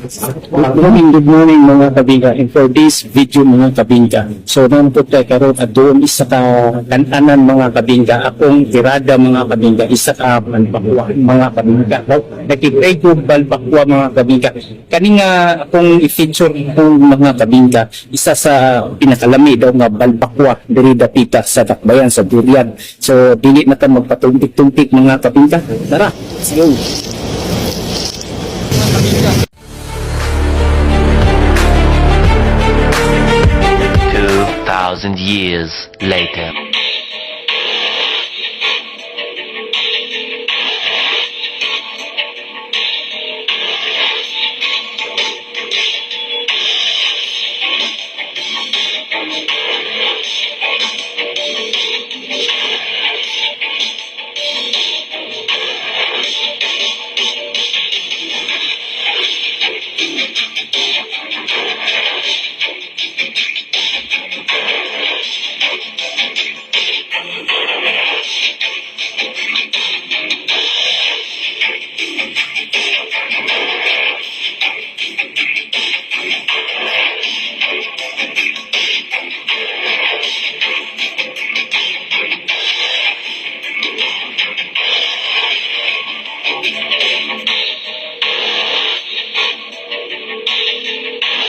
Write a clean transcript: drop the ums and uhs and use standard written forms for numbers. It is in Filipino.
Good morning mga kabingka. And for this video mga kabingka, so naman po tayo karoon at doon isa ka kantanan mga kabingka, akong tirada mga kabingka, isa ka balbakwa mga kabingka. Nakikray ko balbakwa mga kabingka. Kaninga akong i-feature kong mga kabingka, isa sa pinakalami daw nga balbakwa diri dapita sa Dakbayan sa Durian. So dili na ta magpatumpik-tumpik mga kabingka. Tara, let's go. 2,000 years later.